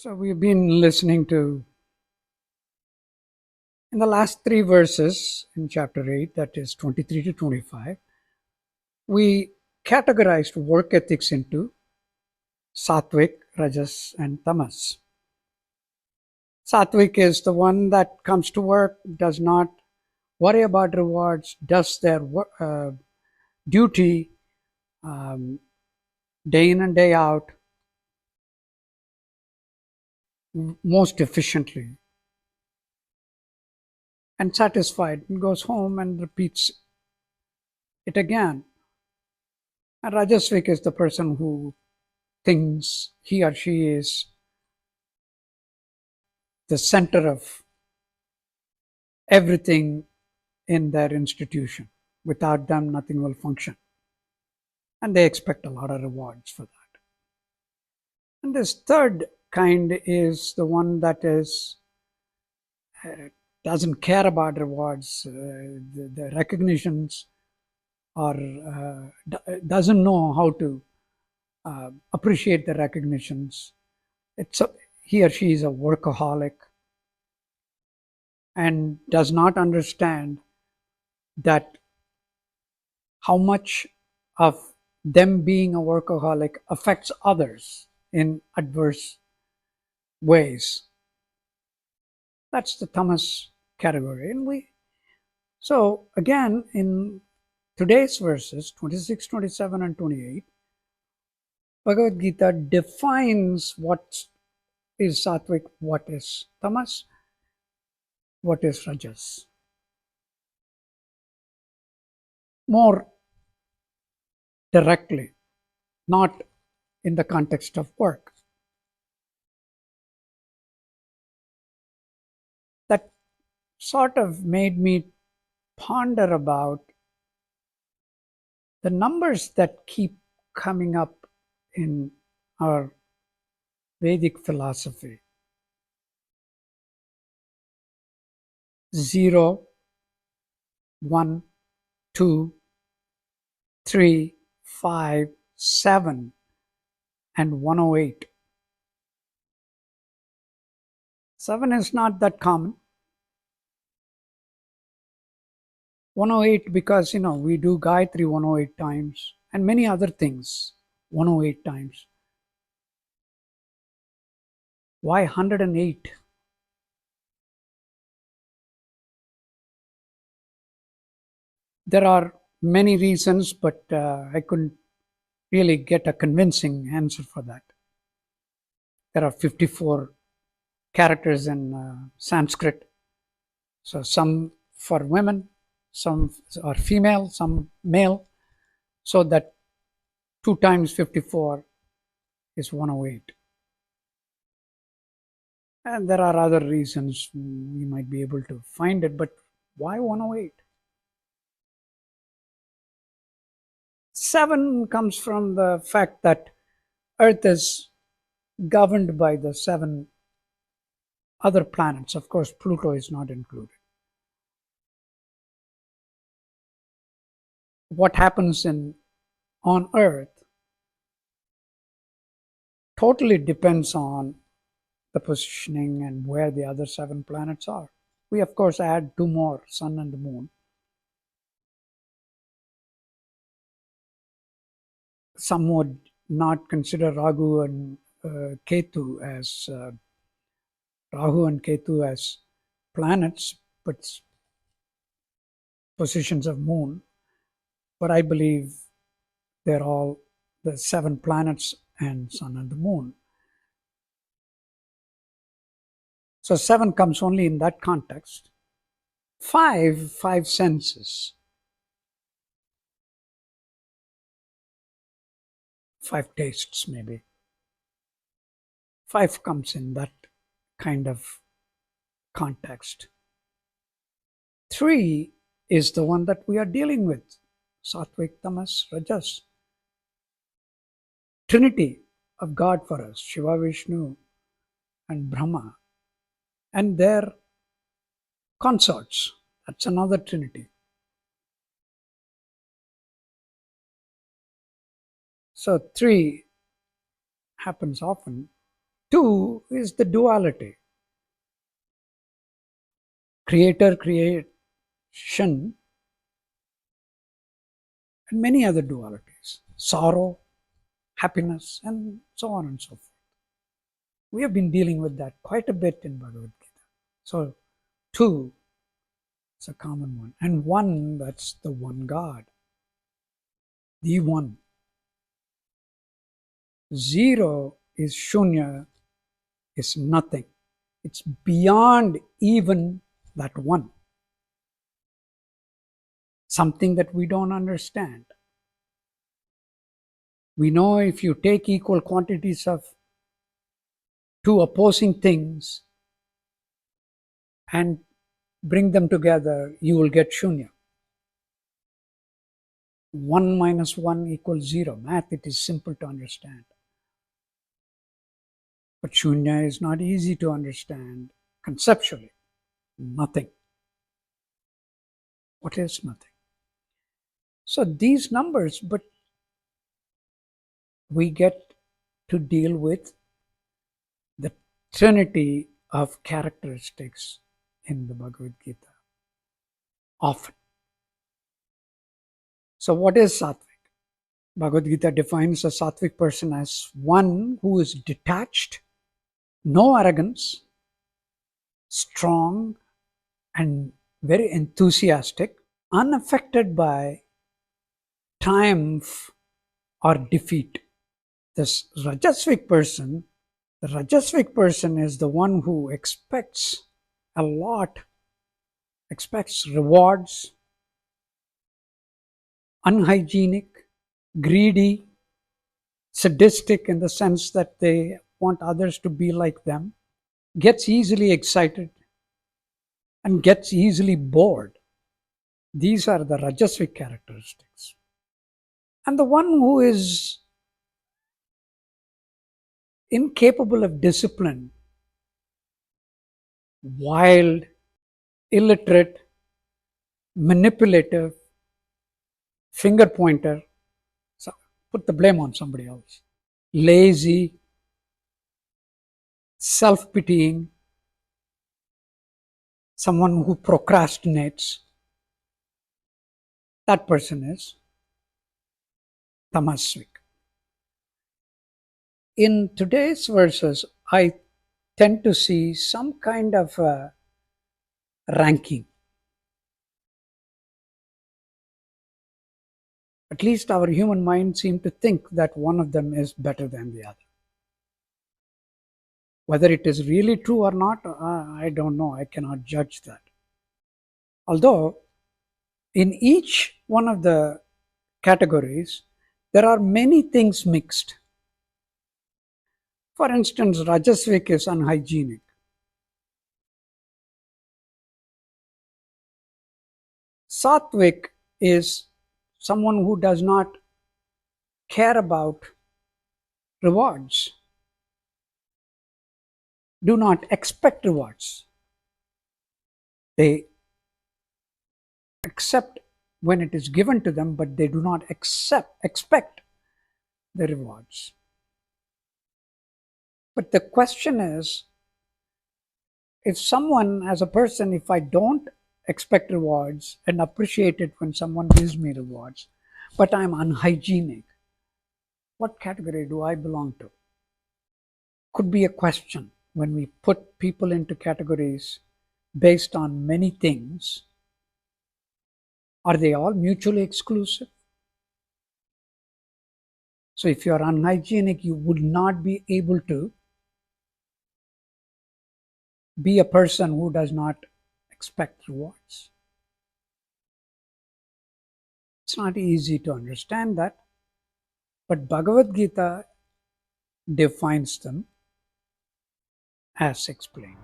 So we've been listening to, in the last three verses in chapter 8, that is 23 to 25, we categorized work ethics into sattvic, rajas, and tamas. Sattvic is the one that comes to work, does not worry about rewards, does their duty day in and day out most efficiently, and satisfied, and goes home and repeats it again. And Rajasvik is the person who thinks he or she is the center of everything in their institution. Without them, nothing will function. And they expect a lot of rewards for that. And this third kind is the one that is doesn't care about rewards, the recognitions, or doesn't know how to appreciate the recognitions. He or she is a workaholic and does not understand that how much of them being a workaholic affects others in adverse ways. That's the tamas category. So again, in today's verses 26, 27, and 28, Bhagavad Gita defines what is sattvic, what is tamas, what is rajas. More directly, not in the context of work. That sort of made me ponder about the numbers that keep coming up in our Vedic philosophy. 0, 1, 2, 3, 5, 7, and 108. 7 is not that common. 108 because, we do Gayatri 108 times and many other things 108 times. Why 108? There are many reasons, but I couldn't really get a convincing answer for that. There are 54 characters in Sanskrit. So some for women, some are female, some male. So that 2 times 54 is 108. And there are other reasons we might be able to find it, but why 108? 7 comes from the fact that Earth is governed by the 7 other planets. Of course, Pluto is not included. What happens on Earth totally depends on the positioning and where the other 7 planets are. We, of course, add 2 more, Sun and the Moon. Some would not consider Rahu and Ketu as planets, but positions of moon. But I believe they're all the 7 planets and sun and the moon. So 7 comes only in that context. 5 senses. 5 tastes maybe. 5 comes in that kind of context. 3 is the one that we are dealing with. Sattvic, tamas, rajas. Trinity of God for us, Shiva, Vishnu, and Brahma. And their consorts. That's another Trinity. So 3 happens often. Two is the duality, creator, creation, and many other dualities, sorrow, happiness, and so on and so forth. We have been dealing with that quite a bit in Bhagavad Gita. So, two is a common one, and one, that's the one God, the one. Zero is Shunya, is nothing. It's beyond even that one. Something that we don't understand. We know if you take equal quantities of two opposing things and bring them together, you will get Shunya. 1 minus 1 equals 0. Math, it is simple to understand. But Shunya is not easy to understand conceptually. Nothing. What is nothing? So these numbers, but we get to deal with the trinity of characteristics in the Bhagavad Gita often. So what is sattvic? Bhagavad Gita defines a sattvic person as one who is detached, no arrogance, strong and very enthusiastic, unaffected by triumph or defeat. This Rajasvic person, the Rajasvic person is the one who expects a lot, expects rewards, unhygienic, greedy, sadistic in the sense that they want others to be like them, gets easily excited, and gets easily bored. These are the Rajasvic characteristics. And the one who is incapable of discipline, wild, illiterate, manipulative, finger pointer, so put the blame on somebody else, lazy, self-pitying, someone who procrastinates, that person is tamasvic. In today's verses, I tend to see some kind of ranking. At least our human mind seems to think that one of them is better than the other. Whether it is really true or not, I don't know. I cannot judge that. Although, in each one of the categories, there are many things mixed. For instance, Rajasvik is unhygienic. Sattvic is someone who does not care about rewards, do not expect rewards. They accept when it is given to them, but they do not expect the rewards. But the question is, if someone, as a person, if I don't expect rewards and appreciate it when someone gives me rewards, but I'm unhygienic, what category do I belong to? Could be a question when we put people into categories based on many things. Are they all mutually exclusive? So if you are unhygienic, you would not be able to be a person who does not expect rewards. It's not easy to understand that, but Bhagavad Gita defines them as explained.